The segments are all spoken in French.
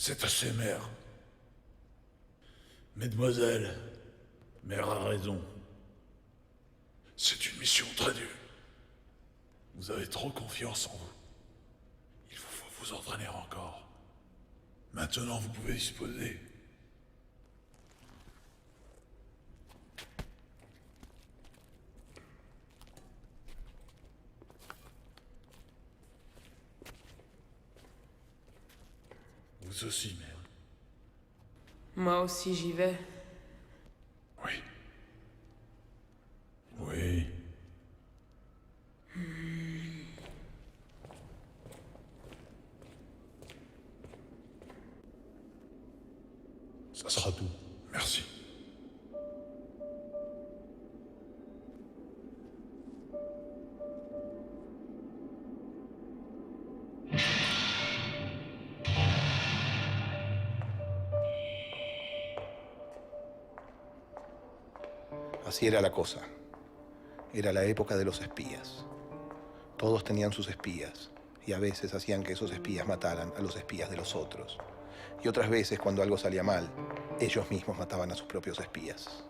C'est assez, mère. Mademoiselle, mère a raison. C'est une mission très dure. Vous avez trop confiance en vous. Il vous faut vous entraîner encore. Maintenant, vous pouvez disposer. Vous aussi, mère. Moi aussi, j'y vais. Oui. Oui. Ça sera tout. Merci. Así era la cosa. Era la época de los espías. Todos tenían sus espías, y a veces hacían que esos espías mataran a los espías de los otros. Y otras veces, cuando algo salía mal, ellos mismos mataban a sus propios espías.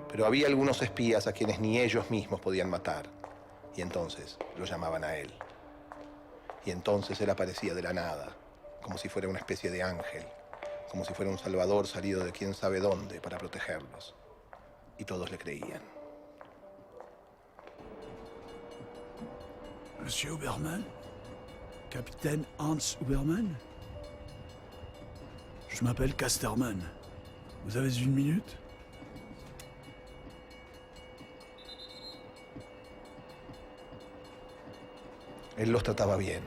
Pero había algunos espías a quienes ni ellos mismos podían matar, y entonces lo llamaban a él. Y entonces él aparecía de la nada, como si fuera una especie de ángel, como si fuera un salvador salido de quién sabe dónde para protegerlos. Y todos le creían. Monsieur Huberman? Capitaine Hans Huberman? Je m'appelle Casterman. Vous avez une minute? Él los trataba bien.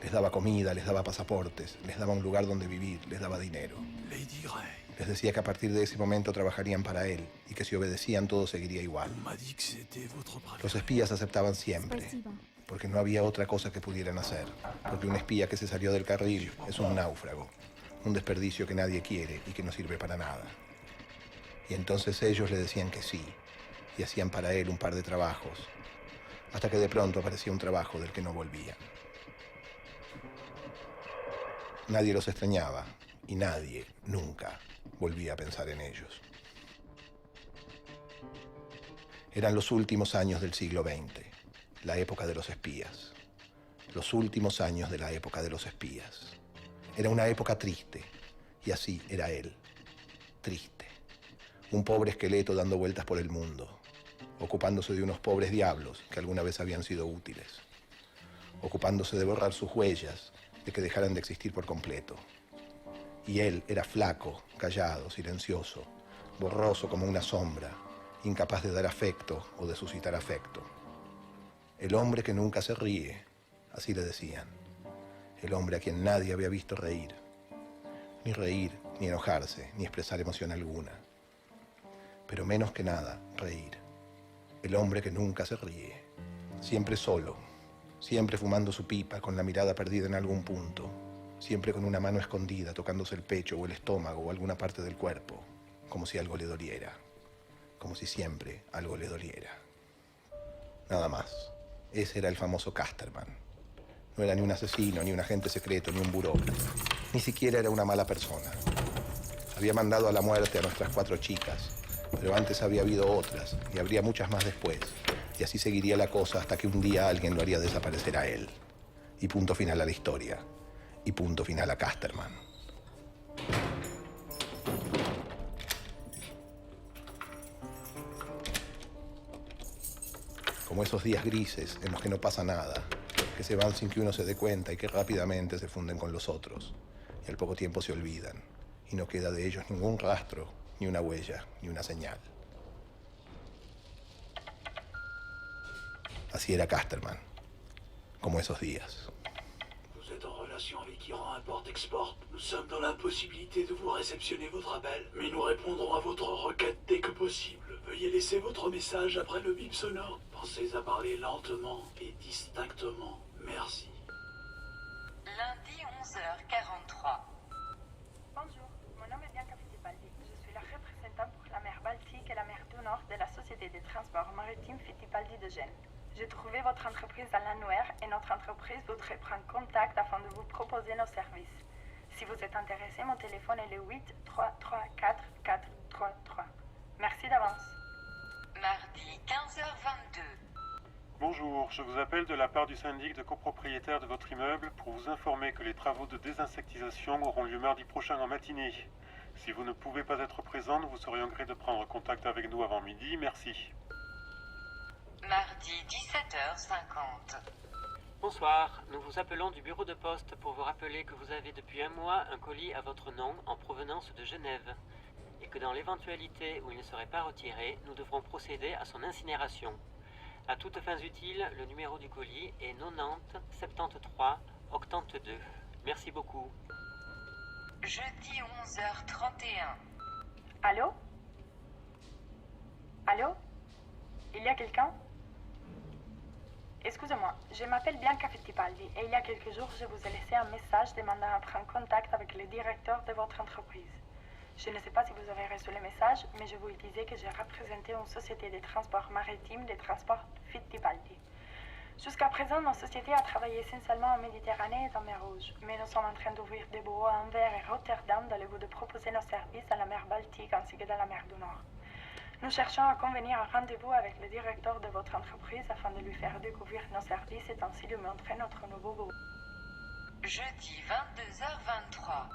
Les daba comida, les daba pasaportes, les daba un lugar donde vivir, les daba dinero. Lady Grey. Les decía que a partir de ese momento trabajarían para él y que si obedecían todo seguiría igual. On m'a dit que c'était votre préféré. Los espías aceptaban siempre, porque no había otra cosa que pudieran hacer. Porque un espía que se salió del carril es un náufrago, un desperdicio que nadie quiere y que no sirve para nada. Y entonces ellos le decían que sí, y hacían para él un par de trabajos, hasta que de pronto aparecía un trabajo del que no volvían. Nadie los extrañaba, y nadie, nunca, volvía a pensar en ellos. Eran los últimos años del siglo XX, la época de los espías. Los últimos años de la época de los espías. Era una época triste, y así era él, triste. Un pobre esqueleto dando vueltas por el mundo, ocupándose de unos pobres diablos que alguna vez habían sido útiles, ocupándose de borrar sus huellas, de que dejaran de existir por completo. Y él era flaco, callado, silencioso, borroso como una sombra, incapaz de dar afecto o de suscitar afecto. El hombre que nunca se ríe, así le decían. El hombre a quien nadie había visto reír. Ni reír, ni enojarse, ni expresar emoción alguna. Pero menos que nada, reír. El hombre que nunca se ríe. Siempre solo, siempre fumando su pipa con la mirada perdida en algún punto. Siempre con una mano escondida tocándose el pecho o el estómago o alguna parte del cuerpo. Como si algo le doliera. Como si siempre algo le doliera. Nada más. Ese era el famoso Casterman. No era ni un asesino, ni un agente secreto, ni un burócrata. Ni siquiera era una mala persona. Había mandado a la muerte a nuestras 4 chicas, pero antes había habido otras, y habría muchas más después. Y así seguiría la cosa hasta que un día alguien lo haría desaparecer a él. Y punto final a la historia. Y punto final a Casterman. Como esos días grises en los que no pasa nada, que se van sin que uno se dé cuenta y que rápidamente se funden con los otros, y al poco tiempo se olvidan, y no queda de ellos ningún rastro, ni una huella, ni una señal. Así era Casterman, como esos días. Vous êtes en relation avec Iran Import-Export. Nous sommes dans l'impossibilité de vous réceptionner votre appel, mais nous répondrons à votre requête dès que possible. Veuillez laisser votre message après le bip sonore. Pensez à parler lentement et distinctement. Merci. Lundi 11h43. Bonjour, mon nom est Bianca Fittipaldi. Je suis la représentante pour la mer Baltique et la mer du Nord de la Société de transport maritime Fittipaldi de Gênes. J'ai trouvé votre entreprise à l'annuaire et notre entreprise voudrait prendre contact afin de vous proposer nos services. Si vous êtes intéressé, mon téléphone est le 8334433. Merci d'avance. Mardi 15h22. Bonjour, je vous appelle de la part du syndic de copropriétaires de votre immeuble pour vous informer que les travaux de désinsectisation auront lieu mardi prochain en matinée. Si vous ne pouvez pas être présent, nous vous serions gré de prendre contact avec nous avant midi. Merci. Mardi 17h50. Bonsoir, nous vous appelons du bureau de poste pour vous rappeler que vous avez depuis un mois un colis à votre nom en provenance de Genève et que dans l'éventualité où il ne serait pas retiré, nous devrons procéder à son incinération. À toutes fins utiles, le numéro du colis est 90 73 82. Merci beaucoup. Jeudi 11h31. Allô? Allô? Il y a quelqu'un? Excusez-moi, je m'appelle Bianca Fittipaldi et il y a quelques jours, je vous ai laissé un message demandant à prendre contact avec le directeur de votre entreprise. Je ne sais pas si vous avez reçu le message, mais je vous disais que j'ai représenté une société de transport maritime de transport Fittipaldi. Jusqu'à présent, notre société a travaillé essentiellement en Méditerranée et en mer Rouge, mais nous sommes en train d'ouvrir des bureaux à Anvers et Rotterdam dans le but de proposer nos services à la mer Baltique ainsi que dans la mer du Nord. Nous cherchons à convenir un rendez-vous avec le directeur de votre entreprise afin de lui faire découvrir nos services et ainsi lui montrer notre nouveau bureau. Jeudi 22h23.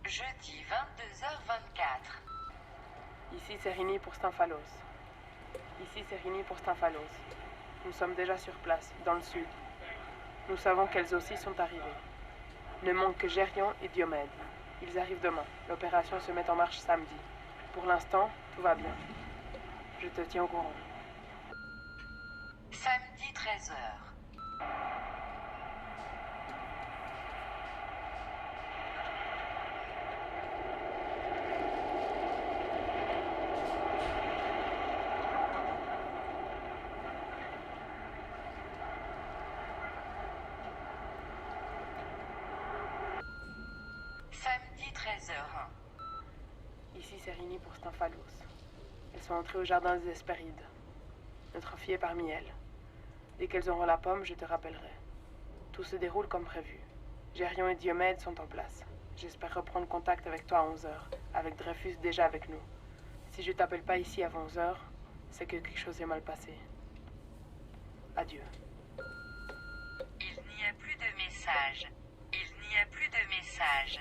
Jeudi 22h24. Ici c'est Rini pour Stymphalos. Ici c'est Rini pour Stymphalos. Nous sommes déjà sur place, dans le sud. Nous savons qu'elles aussi sont arrivées. Ne manque que Gérion et Diomède. Ils arrivent demain. L'opération se met en marche samedi. Pour l'instant, tout va bien. Je te tiens au courant. Samedi 13h. Samedi 13h01. Ici c'est Rini pour Stymphalos. Elles sont entrées au jardin des Hespérides. Notre fille est parmi elles. Dès qu'elles auront la pomme, je te rappellerai. Tout se déroule comme prévu. Gérion et Diomède sont en place. J'espère reprendre contact avec toi à 11h, avec Dreyfus déjà avec nous. Si je t'appelle pas ici avant 11h, c'est que quelque chose est mal passé. Adieu. Il n'y a plus de message. Il n'y a plus de message.